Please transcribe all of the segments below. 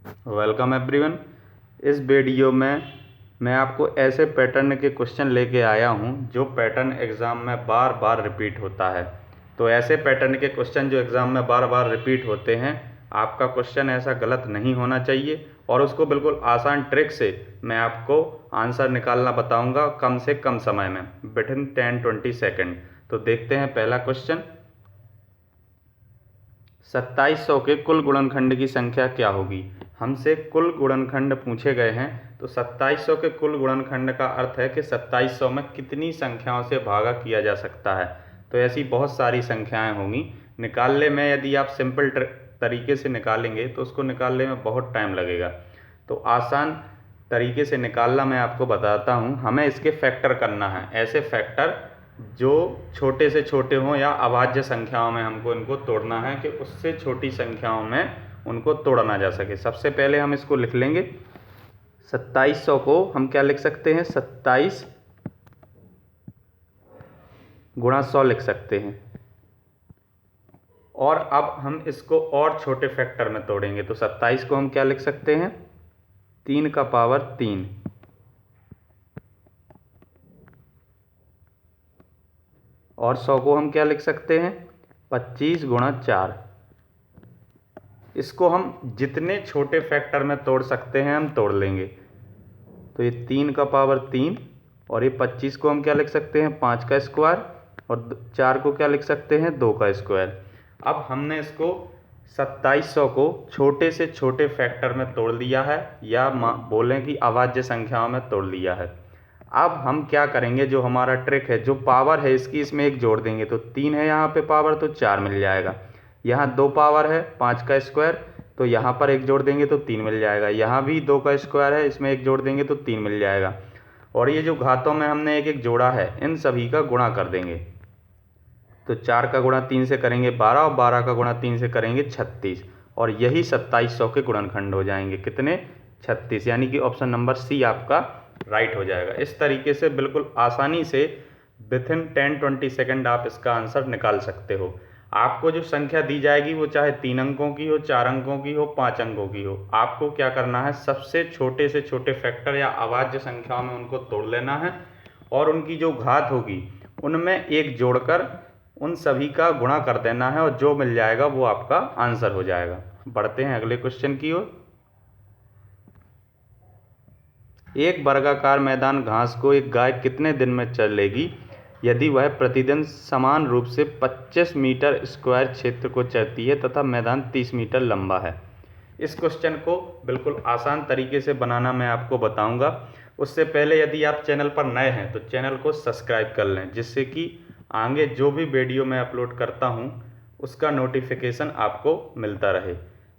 Welcome everyone. इस video में मैं आपको ऐसे पैटर्न के क्वेश्चन लेके आया हूं जो पैटर्न एग्ज़ाम में बार बार रिपीट होता है। तो ऐसे पैटर्न के क्वेश्चन जो एग्ज़ाम में बार बार रिपीट होते हैं, आपका क्वेश्चन ऐसा गलत नहीं होना चाहिए और उसको बिल्कुल आसान ट्रिक से मैं आपको आंसर निकालना बताऊंगा कम से कम समय में, विथिन 10-20 सेकेंड। तो देखते हैं पहला क्वेश्चन। 2700 के कुल गुणनखंड की संख्या क्या होगी। हमसे कुल गुणनखंड पूछे गए हैं, तो 2700 के कुल गुणनखंड का अर्थ है कि 2700 में कितनी संख्याओं से भागा किया जा सकता है। तो ऐसी बहुत सारी संख्याएं होंगी। निकालने में यदि आप सिंपल तरीके से निकालेंगे तो उसको निकालने में बहुत टाइम लगेगा। तो आसान तरीके से निकालना मैं आपको बताता हूँ। हमें इसके फैक्टर करना है, ऐसे फैक्टर जो छोटे से छोटे हों या अभाज्य संख्याओं में हमको इनको तोड़ना है कि उससे छोटी संख्याओं में उनको तोड़ा जा सके। सबसे पहले हम इसको लिख लेंगे। 2700 को हम क्या लिख सकते हैं, 27 गुणा 100 लिख सकते हैं। और अब हम इसको और छोटे फैक्टर में तोड़ेंगे, तो 27 को हम क्या लिख सकते हैं, 3 का पावर 3। और 100 को हम क्या लिख सकते हैं, 25 गुणा 4। इसको हम जितने छोटे फैक्टर में तोड़ सकते हैं हम तोड़ लेंगे। तो ये 3 का पावर 3 और ये 25 को हम क्या लिख सकते हैं, 5 का स्क्वायर, और 4 को क्या लिख सकते हैं, 2 का स्क्वायर। अब हमने इसको 2700 को छोटे से छोटे फैक्टर में तोड़ लिया है, या बोलें कि अभाज्य संख्याओं में तोड़ लिया है। अब हम क्या करेंगे, जो हमारा ट्रिक है, जो पावर है इसकी इसमें एक जोड़ देंगे। तो 3 है यहाँ पे पावर, तो 4 मिल जाएगा। यहाँ 2 पावर है 5 का स्क्वायर, तो यहाँ पर एक जोड़ देंगे तो 3 मिल जाएगा। यहाँ भी 2 का स्क्वायर है, इसमें एक जोड़ देंगे तो 3 मिल जाएगा। और ये जो घातों में हमने एक एक जोड़ा है, इन सभी का गुणा कर देंगे। तो 4 का गुणा 3 से करेंगे 12, और 12 का गुणा 3 से करेंगे 36, और यही 2700 के गुणनखंड हो जाएंगे। कितने, 36। यानी कि ऑप्शन नंबर सी आपका राइट हो जाएगा। इस तरीके से बिल्कुल आसानी से विथिन 10-20 सेकेंड आप इसका आंसर निकाल सकते हो। आपको जो संख्या दी जाएगी वो चाहे 3 अंकों की हो, 4 अंकों की हो, 5 अंकों की हो, आपको क्या करना है, सबसे छोटे से छोटे फैक्टर या अभाज्य संख्याओं में उनको तोड़ लेना है, और उनकी जो घात होगी उनमें एक जोड़कर उन सभी का गुणा कर देना है, और जो मिल जाएगा वो आपका आंसर हो जाएगा। बढ़ते हैं अगले क्वेश्चन की ओर। एक वर्गाकार मैदान घास को एक गाय कितने दिन में चलेगी यदि वह प्रतिदिन समान रूप से 25 मीटर स्क्वायर क्षेत्र को चलती है तथा मैदान 30 मीटर लंबा है। इस क्वेश्चन को बिल्कुल आसान तरीके से बनाना मैं आपको बताऊंगा। उससे पहले यदि आप चैनल पर नए हैं तो चैनल को सब्सक्राइब कर लें, जिससे कि आगे जो भी वीडियो मैं अपलोड करता हूं उसका नोटिफिकेशन आपको मिलता रहे।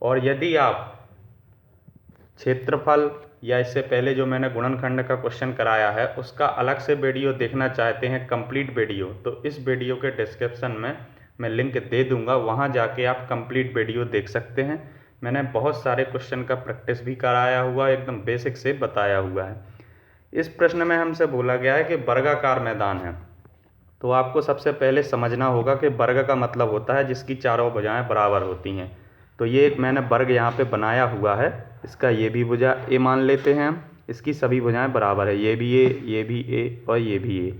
और यदि आप क्षेत्रफल या इससे पहले जो मैंने गुणनखंड का क्वेश्चन कराया है उसका अलग से वीडियो देखना चाहते हैं, कंप्लीट वीडियो, तो इस वीडियो के डिस्क्रिप्शन में मैं लिंक दे दूंगा, वहां जाके आप कंप्लीट वीडियो देख सकते हैं। मैंने बहुत सारे क्वेश्चन का प्रैक्टिस भी कराया हुआ, एकदम बेसिक से बताया हुआ है। इस प्रश्न में हमसे बोला गया है कि वर्गाकार मैदान है, तो आपको सबसे पहले समझना होगा कि वर्ग का मतलब होता है जिसकी चारों भुजाएं बराबर होती हैं। तो ये एक मैंने वर्ग यहाँ पे बनाया हुआ है, इसका ये भी भुजा ए मान लेते हैं हम, इसकी सभी भुजाएं बराबर है, ये भी ए, ये भी ए और ये भी ए।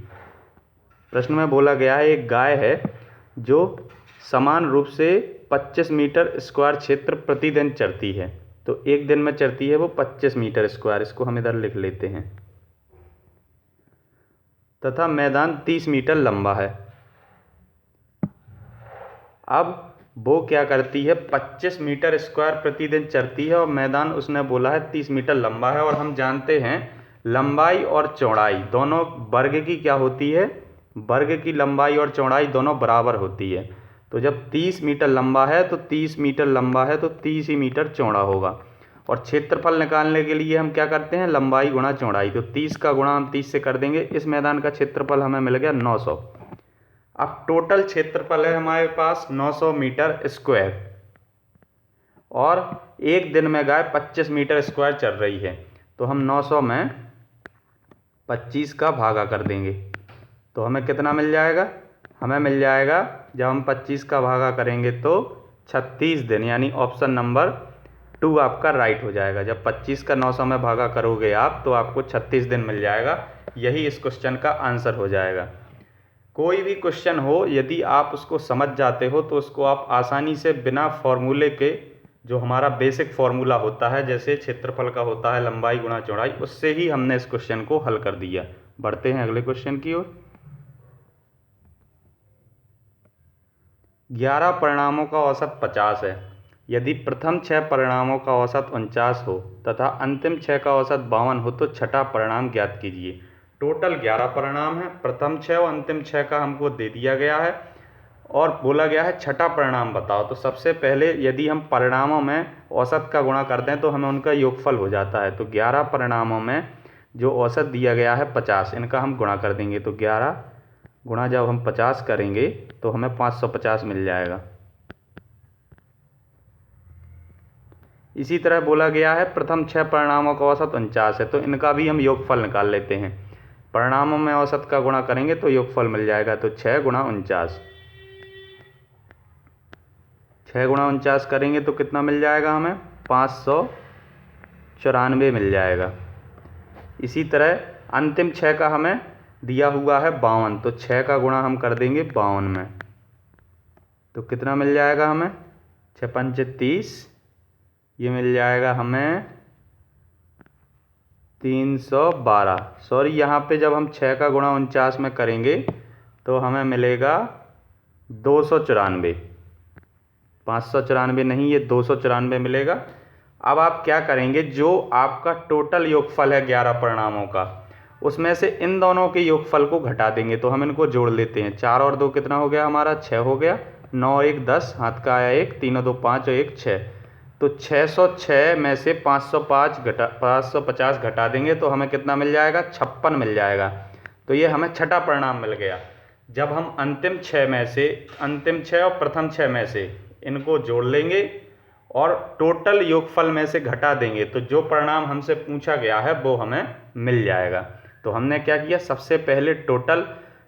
प्रश्न में बोला गया है एक गाय है जो समान रूप से 25 मीटर स्क्वायर क्षेत्र प्रतिदिन चरती है। तो एक दिन में चरती है वो 25 मीटर स्क्वायर, इसको हम इधर लिख लेते हैं, तथा मैदान 30 मीटर लंबा है। अब वो क्या करती है, 25 मीटर स्क्वायर प्रतिदिन चरती है और मैदान उसने बोला है 30 मीटर लंबा है। और हम जानते हैं लंबाई और चौड़ाई दोनों वर्ग की क्या होती है, वर्ग की लंबाई और चौड़ाई दोनों बराबर होती है। तो जब 30 मीटर लंबा है तो 30 मीटर लंबा है तो 30 ही मीटर चौड़ा होगा। और क्षेत्रफल निकालने के लिए हम क्या करते हैं, लंबाई गुणा चौड़ाई, तो 30 का गुणा हम 30 से कर देंगे। इस मैदान का क्षेत्रफल हमें मिल गया 900। अब टोटल क्षेत्रफल है हमारे पास 900 मीटर स्क्वायर, और एक दिन में गाय 25 मीटर स्क्वायर चल रही है। तो हम 900 में 25 का भागा कर देंगे, तो हमें कितना मिल जाएगा, हमें मिल जाएगा, जब हम 25 का भागा करेंगे तो 36 दिन, यानी ऑप्शन नंबर 2 आपका राइट हो जाएगा। जब 25 का 900 में भागा करोगे आप तो आपको 36 दिन मिल जाएगा। यही इस क्वेश्चन का आंसर हो जाएगा। कोई भी क्वेश्चन हो, यदि आप उसको समझ जाते हो तो उसको आप आसानी से बिना फॉर्मूले के, जो हमारा बेसिक फॉर्मूला होता है जैसे क्षेत्रफल का होता है लंबाई गुणा चौड़ाई, उससे ही हमने इस क्वेश्चन को हल कर दिया। बढ़ते हैं अगले क्वेश्चन की ओर। 11 परिणामों का औसत 50 है। यदि प्रथम 6 परिणामों का औसत 49 हो तथा अंतिम 6 का औसत 52 हो तो छठा परिणाम ज्ञात कीजिए। टोटल 11 परिणाम है, प्रथम 6 और अंतिम 6 का हमको दे दिया गया है और बोला गया है छठा परिणाम बताओ। तो सबसे पहले यदि हम परिणामों में औसत का गुणा कर दें तो हमें उनका योगफल हो जाता है। तो 11 परिणामों में जो औसत दिया गया है 50, इनका हम गुणा कर देंगे। तो 11 गुणा जब हम 50 करेंगे तो हमें 550 मिल जाएगा। इसी तरह बोला गया है प्रथम 6 परिणामों का औसत 49 है, तो इनका भी हम योगफल निकाल लेते हैं। परिणामों में औसत का गुणा करेंगे तो योगफल मिल जाएगा। तो 6 गुणा 49, 6 गुणा 49 करेंगे तो कितना मिल जाएगा हमें? 594 मिल जाएगा। इसी तरह अंतिम 6 का हमें दिया हुआ है 52, तो 6 का गुणा हम कर देंगे 52 में, तो कितना मिल जाएगा हमें? 6 पंचे 30, ये मिल जाएगा हमें 312। सॉरी, यहाँ पे जब हम 6 का गुणा 49 में करेंगे तो हमें मिलेगा 294, 594 नहीं, ये 294 मिलेगा। अब आप क्या करेंगे, जो आपका टोटल योगफल है 11 परिणामों का, उसमें से इन दोनों के योगफल को घटा देंगे। तो हम इनको जोड़ लेते हैं। 4 और 2 कितना हो गया हमारा? 6 हो गया। 9 और 1 10, हाथ का आया 1, 3 और 2 5 और 1 6, तो 606 में से 550 घटा देंगे तो हमें कितना मिल जाएगा? 56 मिल जाएगा। तो ये हमें छठा परिणाम मिल गया। जब हम अंतिम 6 और प्रथम 6 में से इनको जोड़ लेंगे और टोटल योगफल में से घटा देंगे तो जो परिणाम हमसे पूछा गया है वो हमें मिल जाएगा। तो हमने क्या किया, सबसे पहले टोटल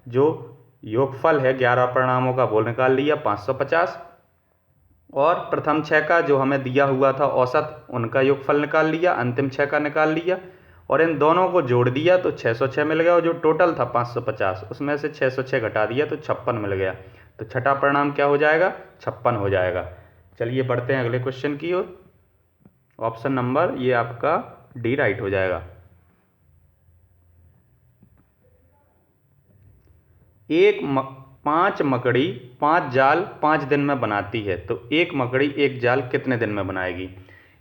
जो योगफल है 11 परिणामों का वो निकाल लिया 550, और प्रथम 6 का जो हमें दिया हुआ था औसत, उनका योगफल निकाल लिया, अंतिम 6 का निकाल लिया और इन दोनों को जोड़ दिया तो 606 मिल गया। और जो टोटल था 550, उसमें से 606 घटा दिया तो 56 मिल गया। तो छठा परिणाम क्या हो जाएगा? 56 हो जाएगा। चलिए बढ़ते हैं अगले क्वेश्चन की ओर। ऑप्शन नंबर ये आपका डी राइट हो जाएगा। पांच मकड़ी 5 जाल 5 दिन में बनाती है, तो एक मकड़ी एक जाल कितने दिन में बनाएगी?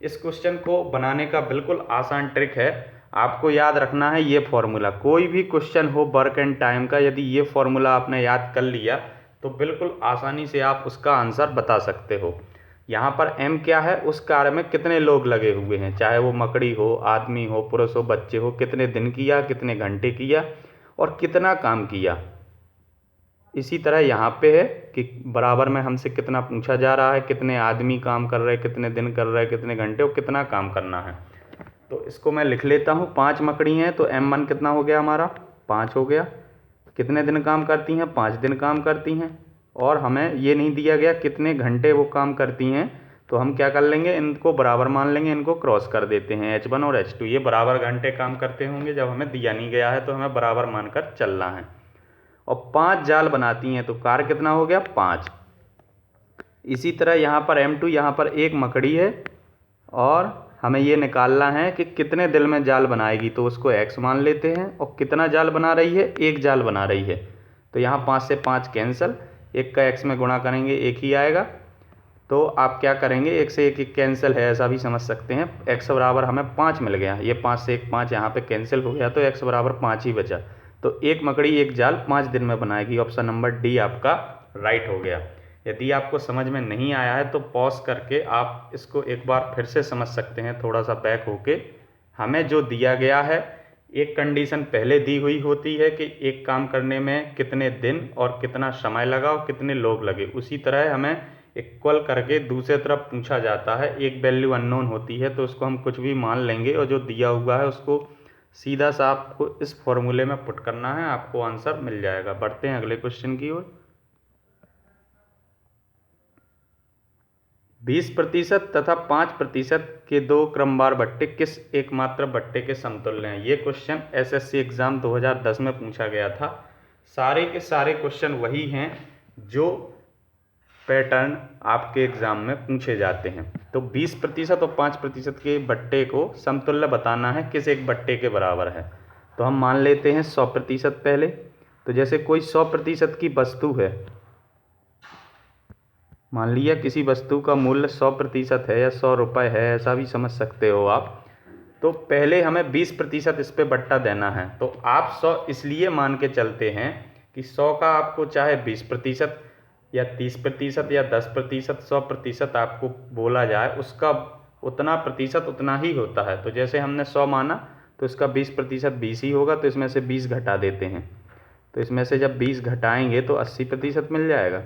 इस क्वेश्चन को बनाने का बिल्कुल आसान ट्रिक है। आपको याद रखना है ये फॉर्मूला। कोई भी क्वेश्चन हो वर्क एंड टाइम का, यदि ये फॉर्मूला आपने याद कर लिया तो बिल्कुल आसानी से आप उसका आंसर बता सकते हो। यहाँ पर एम क्या है, उस कार्य में कितने लोग लगे हुए हैं, चाहे वो मकड़ी हो, आदमी हो, पुरुष हो, बच्चे हो, कितने दिन किया, कितने घंटे किया और कितना काम किया। इसी तरह यहाँ पे है कि बराबर में हमसे कितना पूछा जा रहा है, कितने आदमी काम कर रहे हैं, कितने दिन कर रहे हैं, कितने घंटे और कितना काम करना है। तो इसको मैं लिख लेता हूँ। 5 मकड़ी हैं तो M1 कितना हो गया हमारा? 5 हो गया। कितने दिन काम करती हैं? 5 दिन काम करती हैं। और हमें ये नहीं दिया गया कितने घंटे वो काम करती हैं, तो हम क्या कर लेंगे, इनको बराबर मान लेंगे, इनको क्रॉस कर देते हैं। H1 और H2 ये बराबर घंटे काम करते होंगे। जब हमें दिया नहीं गया है तो हमें बराबर मानकर चलना है। और 5 जाल बनाती हैं तो कार्य कितना हो गया? 5। इसी तरह यहाँ पर M2, यहाँ पर एक मकड़ी है और हमें ये निकालना है कि कितने दिन में जाल बनाएगी, तो उसको x मान लेते हैं। और कितना जाल बना रही है? एक जाल बना रही है। तो यहाँ 5 से 5 कैंसिल, एक का x में गुणा करेंगे एक ही आएगा। तो आप क्या करेंगे, एक से एक कैंसिल है ऐसा भी समझ सकते हैं। x बराबर हमें 5 मिल गया। ये 5 से 1 5 यहाँ पे कैंसिल हो गया तो x बराबर 5 ही बचा। तो एक मकड़ी एक जाल 5 दिन में बनाएगी। ऑप्शन नंबर डी आपका राइट हो गया। यदि आपको समझ में नहीं आया है तो पॉज करके आप इसको एक बार फिर से समझ सकते हैं, थोड़ा सा बैक होके। हमें जो दिया गया है, एक कंडीशन पहले दी हुई होती है कि एक काम करने में कितने दिन और कितना समय लगा और कितने लोग लगे। उसी तरह हमें इक्वल करके दूसरी तरफ पूछा जाता है। एक वैल्यू अननोन होती है तो उसको हम कुछ भी मान लेंगे और जो दिया हुआ है उसको सीधा सा आपको इस फॉर्मूले में पुट करना है, आपको आंसर मिल जाएगा। बढ़ते हैं अगले क्वेश्चन की ओर। 20% तथा 5% के दो क्रमवार बट्टे किस एकमात्र बट्टे के समतुल्य हैं? ये क्वेश्चन एसएससी एग्ज़ाम 2010 में पूछा गया था। सारे के सारे क्वेश्चन वही हैं जो पैटर्न आपके एग्ज़ाम में पूछे जाते हैं। तो 20% और 5% के बट्टे को समतुल्य बताना है, किस एक बट्टे के बराबर है। तो हम मान लेते हैं 100% पहले। तो जैसे कोई 100% की वस्तु है, मान लिया किसी वस्तु का मूल्य 100% है या 100 रुपये है, ऐसा भी समझ सकते हो आप। तो पहले हमें 20% इस पे बट्टा देना है। तो आप 100 इसलिए मान के चलते हैं कि 100 का आपको चाहे 20% या 30% या 10%, 100% आपको बोला जाए, उसका उतना प्रतिशत उतना ही होता है। तो जैसे हमने 100 माना तो इसका 20% 20 ही होगा, तो इसमें से 20 घटा देते हैं। तो इसमें से जब 20 घटाएंगे तो 80% मिल जाएगा।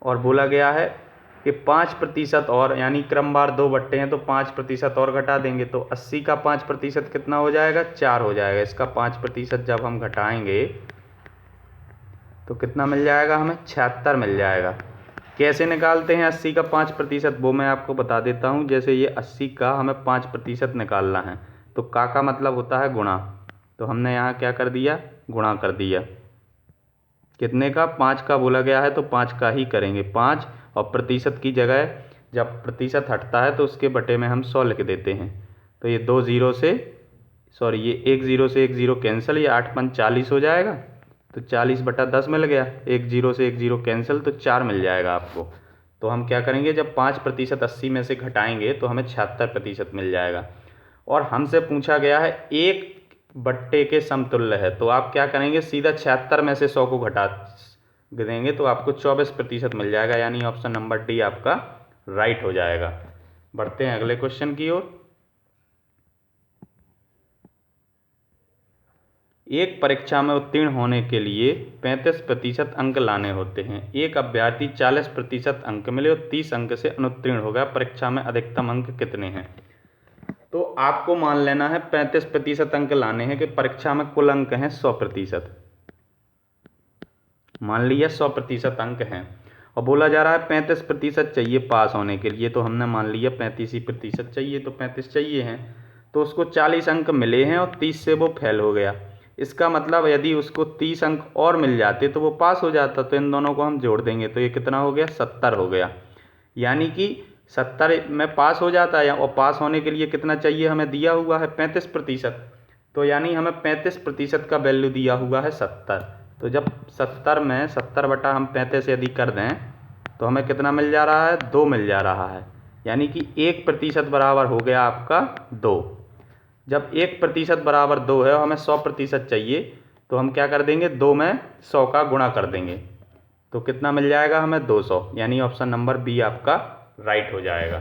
और बोला गया है कि 5% और, यानी क्रमवार दो बट्टे हैं तो 5% और घटा देंगे। तो 80 का 5% कितना हो जाएगा? 4 हो जाएगा। इसका 5% जब हम घटाएंगे तो कितना मिल जाएगा हमें? 76 मिल जाएगा। कैसे निकालते हैं 80 का 5%? वो मैं आपको बता देता हूँ। जैसे ये 80 का हमें 5% निकालना है, तो का मतलब होता है गुणा। तो हमने यहाँ क्या कर दिया? गुणा कर दिया। कितने का? 5 का बोला गया है तो 5 का ही करेंगे। 5 और प्रतिशत की जगह जब प्रतिशत हटता है तो उसके बटे में हम 100 लिख देते हैं। तो ये 2 ज़ीरो से, सॉरी, ये 1 ज़ीरो से 1 ज़ीरो कैंसिल, ये 8 5 40 हो जाएगा। तो 40/10 मिल गया। 1 ज़ीरो से 1 ज़ीरो कैंसिल, तो 4 मिल जाएगा आपको। तो हम क्या करेंगे, जब 5% 80 में से घटाएंगे तो हमें 76% मिल जाएगा। और हमसे पूछा गया है एक बट्टे के समतुल्य है, तो आप क्या करेंगे, सीधा 76 में से 100 को घटा देंगे तो आपको 24% मिल जाएगा। यानी ऑप्शन नंबर डी आपका राइट हो जाएगा। बढ़ते हैं अगले क्वेश्चन की ओर। एक परीक्षा में उत्तीर्ण होने के लिए 35% अंक लाने होते हैं। एक अभ्यर्थी 40% अंक मिले और 30 अंक से अनुत्तीर्ण हो गया। परीक्षा में अधिकतम अंक कितने हैं? तो आपको मान लेना है 35% अंक लाने हैं कि परीक्षा में कुल अंक हैं 100%। मान लिया 100% अंक हैं और बोला जा रहा है 35% चाहिए पास होने के लिए। तो हमने मान लिया 35% चाहिए, तो 35 चाहिए हैं। तो उसको 40 अंक मिले हैं और 30 से वो फेल हो गया। इसका मतलब यदि उसको 30 अंक और मिल जाते तो वो पास हो जाता। तो इन दोनों को हम जोड़ देंगे तो ये कितना हो गया? 70 हो गया। यानी कि 70 में पास हो जाता है। और पास होने के लिए कितना चाहिए हमें? दिया हुआ है 35%। तो यानी हमें 35% का वैल्यू दिया हुआ है 70। तो जब 70 में 70 बटा हम 35 यदि कर दें तो हमें कितना मिल जा रहा है? 2 मिल जा रहा है। यानी कि 1% बराबर हो गया आपका 2। जब 1% बराबर 2 है और हमें 100% चाहिए तो हम क्या कर देंगे? 2 में 100 का गुणा कर देंगे तो कितना मिल जाएगा हमें? 200। यानी ऑप्शन नंबर बी आपका राइट हो जाएगा।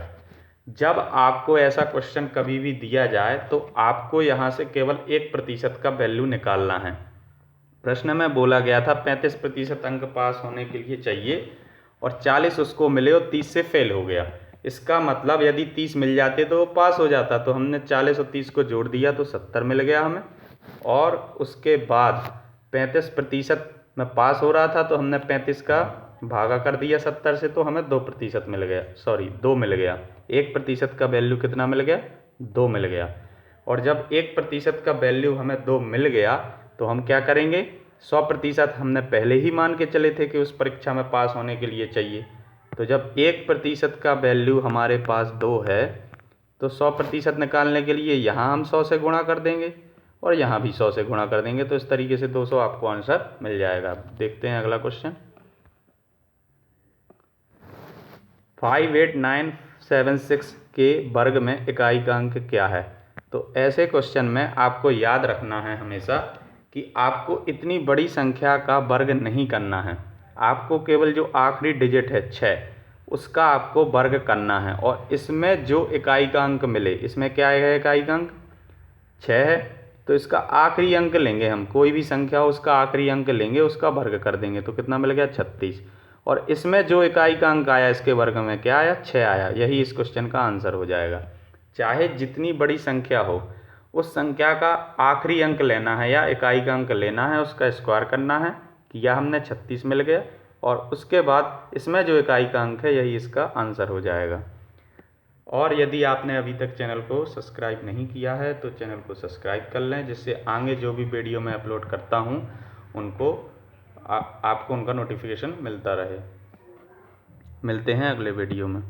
जब आपको ऐसा क्वेश्चन कभी भी दिया जाए तो आपको यहाँ से केवल 1% का वैल्यू निकालना है। प्रश्न में बोला गया था 35% अंक पास होने के लिए चाहिए और 40 उसको मिले और 30 से फेल हो गया। इसका मतलब यदि 30 मिल जाते तो वो पास हो जाता। तो हमने 40 और 30 को जोड़ दिया तो 70 मिल गया हमें। और उसके बाद 35% में पास हो रहा था तो हमने 35 का भागा कर दिया 70 से, तो हमें 2% मिल गया, सॉरी 2 मिल गया। 1% का वैल्यू कितना मिल गया? 2 मिल गया। और जब 1% का वैल्यू हमें 2 मिल गया तो हम क्या करेंगे? 100% हमने पहले ही मान के चले थे कि उस परीक्षा में पास होने के लिए चाहिए। तो जब 1% का वैल्यू हमारे पास 2 है तो 100% निकालने के लिए यहाँ हम 100 से गुणा कर देंगे और यहाँ भी 100 से गुणा कर देंगे। तो इस तरीके से 200 आपको आंसर मिल जाएगा। देखते हैं अगला क्वेश्चन। 58976 के वर्ग में इकाई का अंक क्या है? तो ऐसे क्वेश्चन में आपको याद रखना है हमेशा कि आपको इतनी बड़ी संख्या का वर्ग नहीं करना है। आपको केवल जो आखिरी डिजिट है 6, उसका आपको वर्ग करना है। और इसमें जो इकाई का अंक मिले, इसमें क्या है? इकाई का अंक 6 है, तो इसका आखिरी अंक लेंगे हम। कोई भी संख्या हो उसका आखिरी अंक लेंगे, उसका वर्ग कर देंगे तो कितना मिल गया? 36। और इसमें जो इकाई का अंक आया इसके वर्ग में क्या आया? 6 आया। यही इस क्वेश्चन का आंसर हो जाएगा। चाहे जितनी बड़ी संख्या हो, उस संख्या का आखिरी अंक लेना है या इकाई का अंक लेना है, उसका स्क्वायर करना है। किया हमने, 36 मिल गया। और उसके बाद इसमें जो इकाई का अंक है यही इसका आंसर हो जाएगा। और यदि आपने अभी तक चैनल को सब्सक्राइब नहीं किया है तो चैनल को सब्सक्राइब कर लें, जिससे आगे जो भी वीडियो मैं अपलोड करता हूँ उनको आपको उनका नोटिफिकेशन मिलता रहे। मिलते हैं अगले वीडियो में।